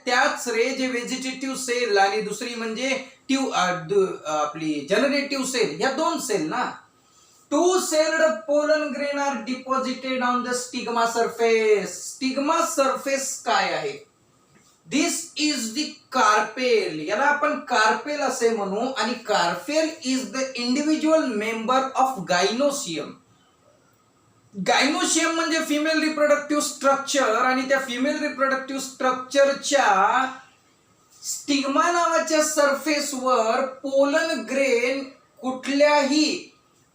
त्याच रे जे vegetative sale आणि दुसरी म्हणजे आपली जनरेटिव्ह सेल, या दोन सेल ना. Two celled pollen grain are deposited on the stigma surface. Stigma surface काय आहे? This is the carpel. याला आपण कार्पेल असे म्हणू. आणि carpel is the individual member of gynoecium. Gynoecium म्हणजे फिमेल रिप्रोडक्टिव्ह स्ट्रक्चर. आणि त्या फिमेल रिप्रोडक्टिव्ह स्ट्रक्चरच्या स्टिग्मा नावाच्या सरफेसवर पोलन ग्रेन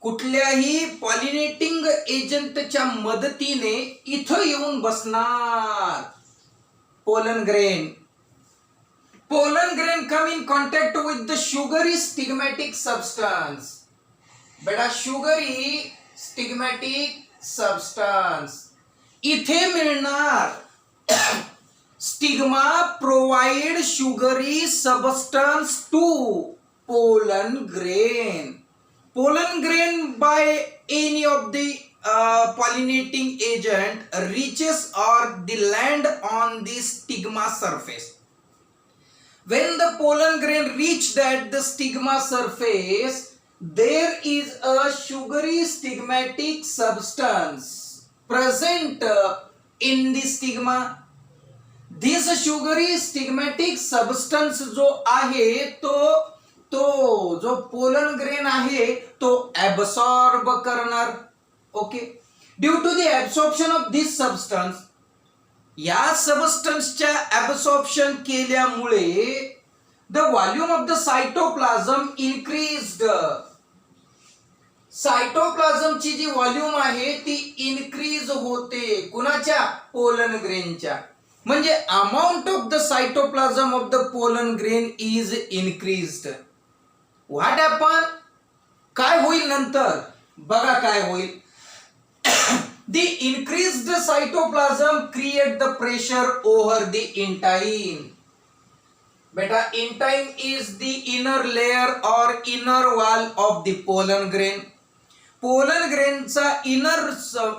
कुठल्याही पॉलिनेटिंग एजंटच्या मदतीने इथं येऊन बसणार. Pollen grain come in contact with the sugary stigmatic substance. बेटा sugary stigmatic substance इथे मिळणार. Stigma provide sugary substance to pollen grain. Pollen grain by any of the pollinating agent reaches or the land on the stigma surface. When the pollen grain reached at the stigma surface, there is a sugary stigmatic substance present in the stigma. This sugary stigmatic substance जो आहे तो जो pollen grain आहे तो absorb करणार. Okay. Due to the absorption of this substance, या सबस्टन्सच्या absorption केल्यामुळे the volume of the cytoplasm increased. सायटोप्लाझमची जी व्हॉल्यूम आहे ती इन्क्रीज होते. कुणाच्या? पोलन ग्रेनच्या. म्हणजे amount of the cytoplasm of the pollen grain is increased. What happen? काय होईल नंतर? बघा काय होईल. The increased cytoplasm create the pressure over the intine. बेटा intine is the inner layer or inner wall of the pollen grain. Pollen ग्रेनचा inner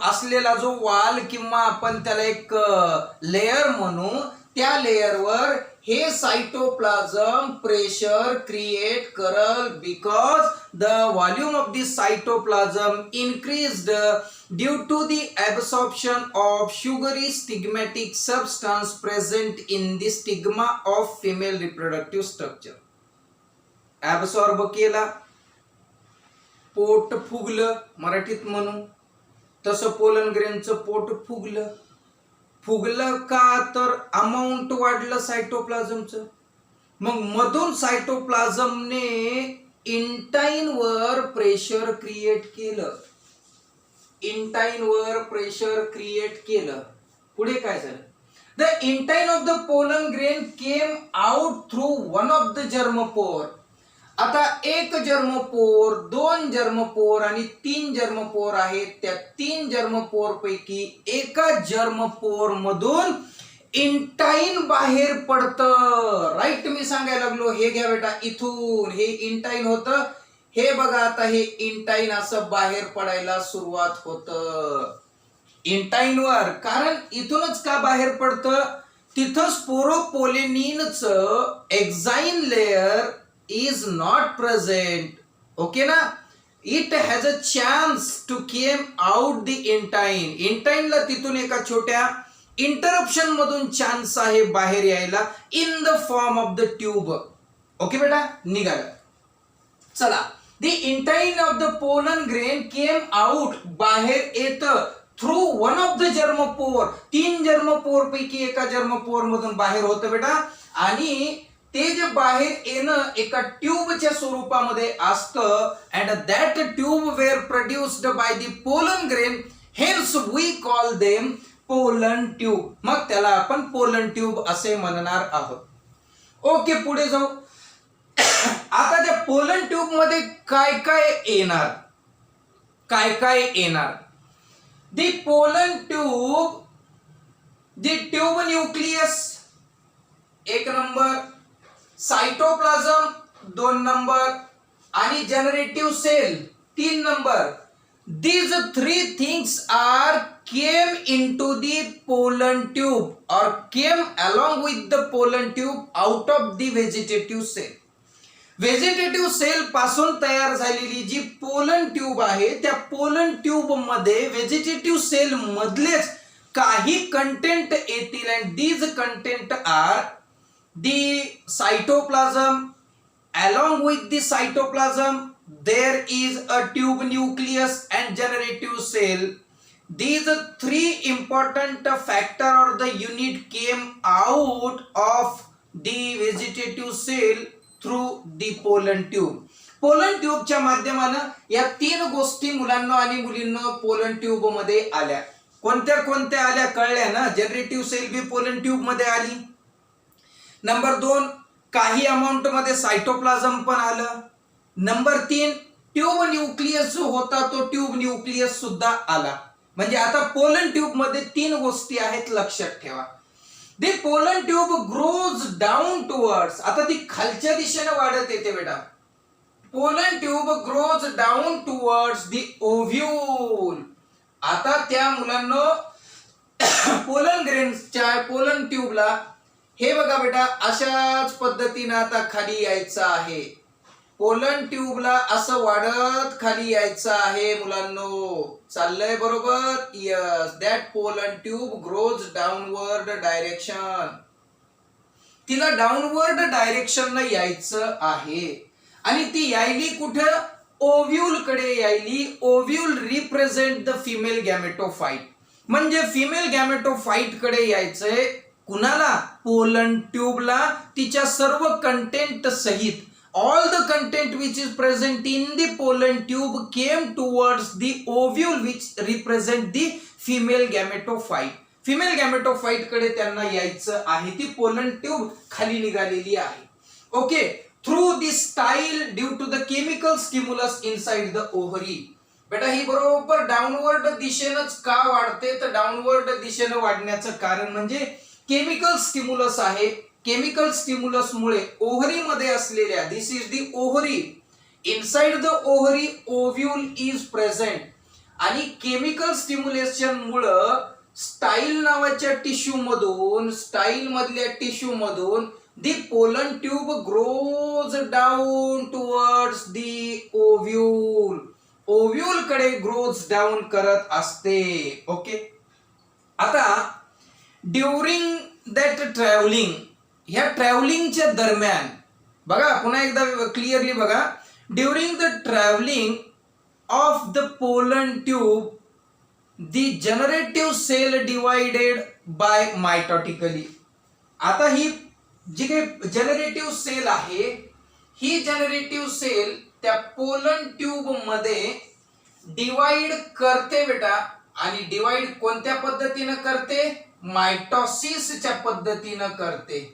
असलेला जो वॉल किंवा आपण त्याला एक लेयर म्हणू, त्या लेयरवर हे सायटोप्लाझम प्रेशर क्रिएट करल. Because the volume of the cytoplasm increased due to the absorption of sugary stigmatic substance present in the stigma of female reproductive structure. Absorb केला, पोट फुगलं मराठीत म्हणू. तसं पोलन ग्रेनचं पोट फुगलं का? तर अमाऊंट वाढलं सायटोप्लाझमचं. मग मधून सायटोप्लाझमने इंटाइनवर प्रेशर क्रिएट केलं. पुढे काय झालं? The intine of the pollen grain came out through one of the germ pore. आता एक जर्मपोर, दोन जर्मपोर आणि तीन जर्मपोर आहेत. त्या तीन जर्मपोर पैकी एका जर्मपोर मधून इंटाइन बाहेर पडतं. राईट. मी सांगायला लागलो. हे घ्या बेटा, इथून हे इंटाइन होतं. हे बघा आता हे इंटाइन असं बाहेर पडायला सुरुवात होतं इंटाइनवर. कारण इथूनच का बाहेर पडतं? तिथं स्पोरोपोलेनिनचं एक्झाइन layer is not present. Okay ना? It has a chance to came out the intine. Intine ला तिथून एका छोट्या इंटरप्शन मधून चान्स आहे बाहेर यायला in the form of the tube. Okay बेटा, निघाला. चला. The intine of the pollen grain came out, बाहेर येतं through one of the germ pore. तीन जर्मपोर पैकी एका जर्मपोर मधून बाहेर होतं बेटा. आणि ते जे बाहेर येणं एका ट्यूबच्या स्वरूपामध्ये असतं. And that tube were produced by the pollen grain. Hence we call them pollen tube. मग त्याला आपण पोलन ट्यूब असे म्हणणार आहोत. ओके, पुढे जाऊ. आता त्या पोलन ट्यूब मध्ये काय काय येणार? The pollen tube, the tube nucleus एक नंबर, सायटोप्लाझम 2 नंबर आणि generative cell 3 number. These three things are came into the pollen tube or came along with the pollen tube out of the vegetative cell. Vegetative cell पासून तयार झालेली जी pollen tube आहे त्या pollen tube मध्ये vegetative cell मधलेच काही content येतील and these content are the cytoplasm. along with the cytoplasm there is a tube nucleus and generative cell. These three important factor or the unit came out of the vegetative cell through the pollen tube. Pollen ट्यूबच्या माध्यमानं या तीन गोष्टी मुलांना आणि मुलींना pollen tube मध्ये आल्या. कोणत्या कोणत्या आल्या कळल्या ना. जनरेटिव्ह सेल बी पोलन ट्यूब मध्ये आली. नंबर 2 काही अमाऊंट मध्ये सायटोप्लाझम पण आलं. नंबर 3 ट्यूब न्यूक्लियस जो होता तो ट्यूब न्यूक्लियस सुद्धा आला. म्हणजे आता पोलन ट्यूब मध्ये 3 गोष्टी आहेत लक्षात ठेवा. The pollen tube grows down towards. आता ती खालच्या दिशेने वाढत येते बेटा. Pollen tube grows down towards the ovule. आता त्या मुलांना पोलन ग्रेन्सच्या पोलन ट्यूबला हे बघा बेटा अशाच पद्धतीने आता खाली यायचं आहे. पोलन ट्यूबला असं वाढत खाली यायचं आहे मुलांनो. चाललंय बरोबर. Yes, that pollen tube grows downward direction. तिला डाऊनवर्ड डायरेक्शन यायचं आहे आणि ती यायली कुठं ओव्ह्यूल कडे यायली. Ovule represent the female गॅमेटोफाइट. म्हणजे फिमेल गॅमेटोफाइट कडे यायचंय. कुणाला? पोलन ट्यूबला तिच्या सर्व कंटेंट सहित. All the content which is present in the pollen tube came towards the ovule which represent the female gametophyte. Female gametophyte कडे त्यांना यायचं आहे. ती पोलन ट्यूब खाली निघालेली आहे. Okay. Through the style due to the chemical stimulus inside the ovary. बेटा ही बरोबर डाऊनवर्ड दिशेनंच का वाढते तर डाऊनवर्ड दिशेनं वाढण्याचं कारण म्हणजे केमिकल स्टिम्युलस आहे. केमिकल स्टिम्युलस मुळे ओव्हरी मध्ये असलेल्या this is the ovary. Inside the ovary ovule is present आणि केमिकल स्टिम्युलेशन मुळे स्टाईल नावाच्या टिश्यू मधून स्टाईल मधल्या टिश्यू मधून the pollen tube grows down towards the ovule. Ovule कडे ग्रोज डाऊन करत असते. ओके. आता ड्युरिंग दॅट ट्रॅव्हलिंग ह्या ट्रॅव्हलिंगच्या दरम्यान बघा पुन्हा एकदा क्लिअरली बघा. During the travelling of the pollen tube the generative cell divided by mitotically. आता ही जी काही जनरेटिव्ह सेल आहे ही जनरेटिव्ह सेल त्या पोलन ट्यूब मध्ये डिवाइड करते बेटा. आणि डिवाइड कोणत्या पद्धतीने करते? मायटॉसिसच्या पद्धतीने करते.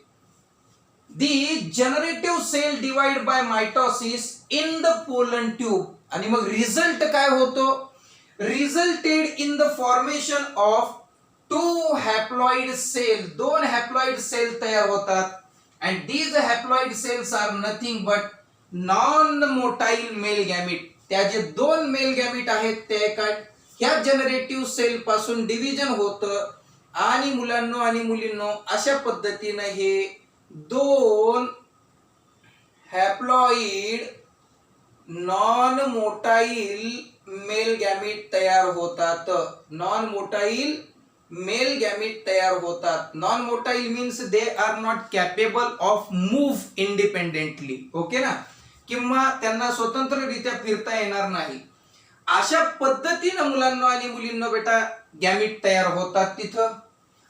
The generative cell divide by mitosis in the pollen tube. आणि मग रिझल्ट काय होतो? Resulted in the formation of 2 haploid cell. 2 haploid cell तयार होतात. And these haploid cells are nothing but non motile male gamete. त्या जे 2 mail गॅमिट आहेत ते काय ह्या जनरेटिव्ह सेल पासून डिव्हिजन होतं आणि मुलांनो आणि मुलींनो अशा पद्धतीने हे 2 हॅप्लॉइड नॉन मोटाईल मेल गॅमिट तयार होतात. नॉन मोटाईल मेल गॅमिट तयार होतात. Non motile means they are not capable of move independently. Okay ना. किंवा त्यांना स्वतंत्ररित्या फिरता येणार नाही. अशा पद्धतीने मुलांना आणि मुलींना बेटा गॅमिट तयार होतात तिथं.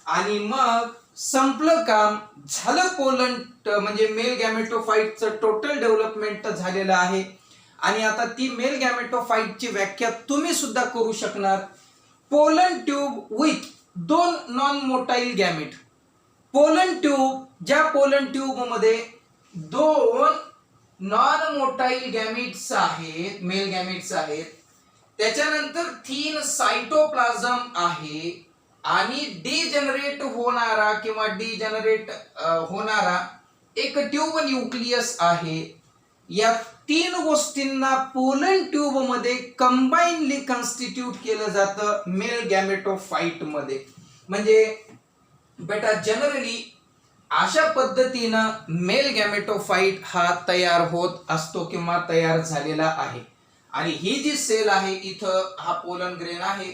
आणि मग संपलं काम. झालं पोलन म्हणजे मेल गॅमेटोफाइटचं टोटल डेव्हलपमेंट झालेलं आहे. आणि आता ती मेल गॅमेटोफाइटची व्याख्या तुम्ही सुद्धा करू शकणार. Pollen tube with 2 non motile gamete. Pollen tube ज्या पोलन ट्यूब मध्ये 2 नॉन मोटाईल गॅमिट्स आहेत मेल गॅमिट्स आहेत. त्याच्यानंतर 3 सायटोप्लाझम आहे आणि डिजनरेट होणारा किंवा डिजनरेट होणारा एक ट्यूब न्यूक्लियस आहे. या तीन गोष्टींना पोलन ट्यूब मध्ये कंबाइनली कॉन्स्टिट्यूट केलं जातं मेल गॅमेटोफाइट मध्ये. म्हणजे बेटा जनरली अशा पद्धतीनं मेल गॅमेटोफाइट हा तयार होत असतो किंवा तयार झालेला आहे. आणि ही जी सेल आहे इथं हा पोलन ग्रेन आहे.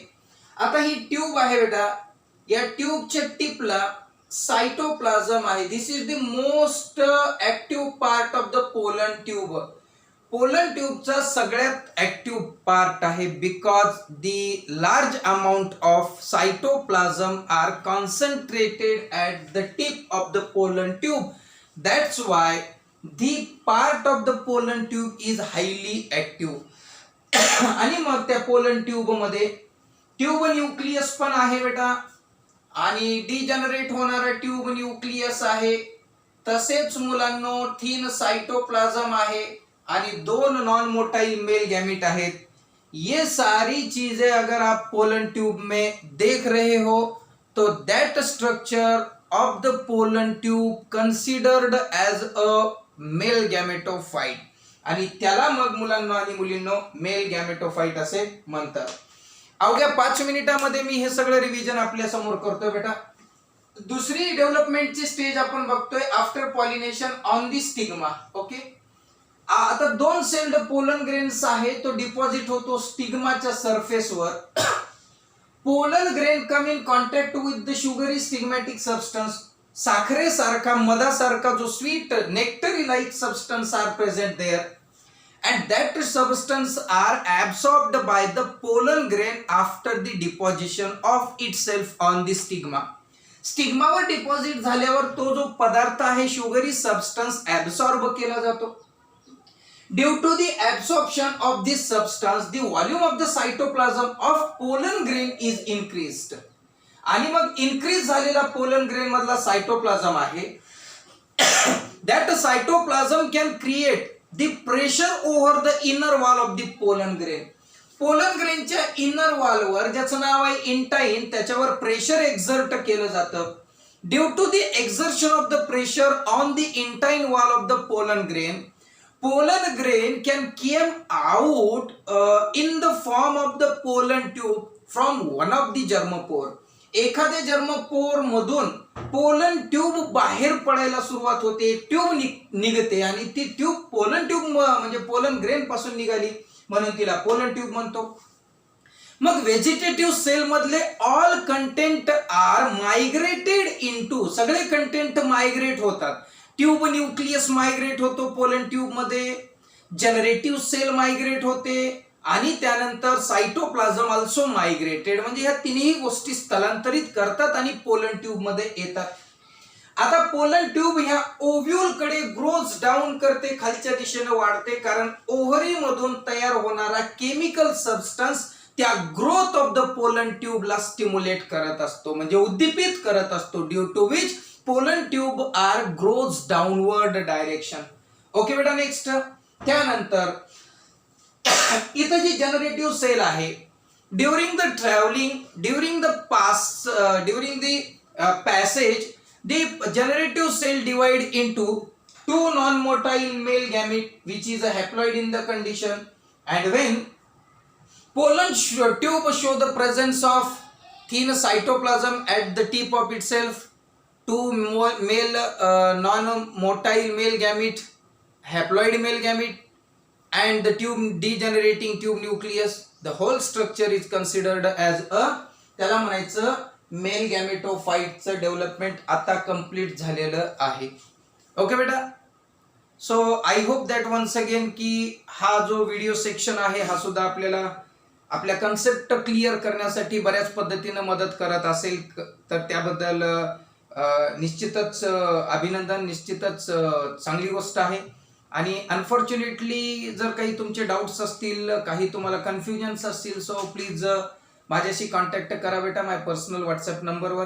आता ही ट्यूब आहे बेटा, या ट्यूबच्या टिपला सायटोप्लाझम आहे. This is the most active part of the pollen tube. Pollen ट्यूबचा सगळ्यात ऍक्टिव्ह पार्ट आहे because the large amount of cytoplasm are concentrated at the tip of the pollen tube. That's why the part of the pollen tube is highly active. आणि मग त्या pollen tube मध्ये tube nucleus पण आहे बेटा, आणि degenerate होणारा tube nucleus आहे. तसेच मुलांनो थिन साइटोप्लाझम आहे आणि दोन नॉन मोटाइल मेल गैमेट आहेत. ये सारी चीजें अगर आप पोलन ट्यूब में देख रहे हो तो that structure of the pollen tube considered as a male gametophyte. आणि त्याला मग मुलांना आणि मुलींनो मेल गॅमेटोफाइट असे म्हणतात. अवघ्या 5 मिनिटांमध्ये मी हे सगळं रिव्हिजन आपल्या समोर करतोय बेटा. दुसरी डेव्हलपमेंटची स्टेज आपण बघतोय after pollination on the stigma. Okay, आता दोन सेल्ड पोलन ग्रेन्स आहे, तो डिपॉझिट होतो स्टिग्माच्या सरफेसवर. Pollen grain come in contact with the sugary stigmatic substance. साखरेसारखा मधासारखा जो sweet nectary like substance are present there and that substance are absorbed by the pollen grain after the deposition of itself on the stigma. स्टिग्मावर deposit झाल्यावर तो जो पदार्थ आहे sugary substance absorb केला जातो. Due to the absorption of this substance the volume of the cytoplasm of pollen grain is increased. आणि मग इन्क्रीज झालेला पोलन ग्रेन मधला सायटोप्लाझम आहे, that cytoplasm can create the pressure over the inner wall of the pollen grain. Pollen ग्रेनच्या inner wall वर ज्याचं नाव आहे intine, त्याच्यावर प्रेशर एक्झर्ट केलं जातं. Due to the exertion of the pressure on the intine wall of the pollen grain can came out in the form of the pollen tube from one of the germ pore. एखाद्या germ pore मधून pollen tube बाहेर पडायला सुरुवात होते, tube निघते आणि ती tube pollen tube म्हणजे पोलन ग्रेन पासून निघाली म्हणून तिला पोलन ट्यूब म्हणतो. मग व्हेजिटेटिव्ह सेल मधले all content are migrated into, सगळे कंटेंट मायग्रेट होतात. ट्यूब न्यूक्लियस मायग्रेट होतो पोलन ट्यूब मध्ये, जनरेटिव्ह सेल मायग्रेट होते आणि त्यानंतर सायटोप्लाझम ऑल्सो मायग्रेटेड. म्हणजे ह्या तिन्ही गोष्टी स्थलांतरित करतात आणि पोलन ट्यूब मध्ये येतात. आता पोलन ट्यूब ह्या ओव्ह्यूल कडे ग्रोज डाऊन करते, खालच्या दिशेने वाढते, कारण ओव्हरी मधून तयार होणारा केमिकल सबस्टन्स त्या ग्रोथ ऑफ द पोलन ट्यूबला स्टिम्युलेट करत असतो, म्हणजे उद्दीपित करत असतो. Due to which pollen tube are grows downward direction. Okay बेटा, नेक्स्ट त्यानंतर इथं जी जनरेटिव्ह सेल आहे, during the travelling, during the passage, the generative cell divide into two non-motile male gamete which is a haploid in the condition, and when pollen tube show the presence of thin cytoplasm at the tip of itself, two male non-motile male gamete, haploid male gamete, and the tube degenerating tube nucleus, the whole structure is considered as a, त्याला म्हणायचं male गॅमेटोफाइटचं development आता complete झालेलं आहे. Okay बेटा, so I hope that once again की हा जो व्हिडिओ सेक्शन आहे हा सुद्धा आपल्याला आपल्या कन्सेप्ट क्लिअर करण्यासाठी बऱ्याच पद्धतीने मदत करत असेल, तर त्याबद्दल निश्चितच अभिनंदन, निश्चितच चांगली गोष्ट आहे. आणि अनफॉर्च्युनेटली जर काही तुमचे डाऊट्स असतील, काही तुम्हाला कन्फ्युजन्स असतील, सो प्लीज माझ्याशी कॉन्टॅक्ट करा बेटा माय पर्सनल व्हॉट्सअप नंबरवर.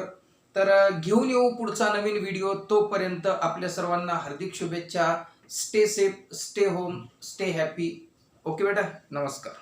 तर घेऊन येऊ पुढचा नवीन व्हिडिओ. तोपर्यंत आपल्या सर्वांना हार्दिक शुभेच्छा. Stay safe, stay home, stay happy. Okay बेटा, नमस्कार.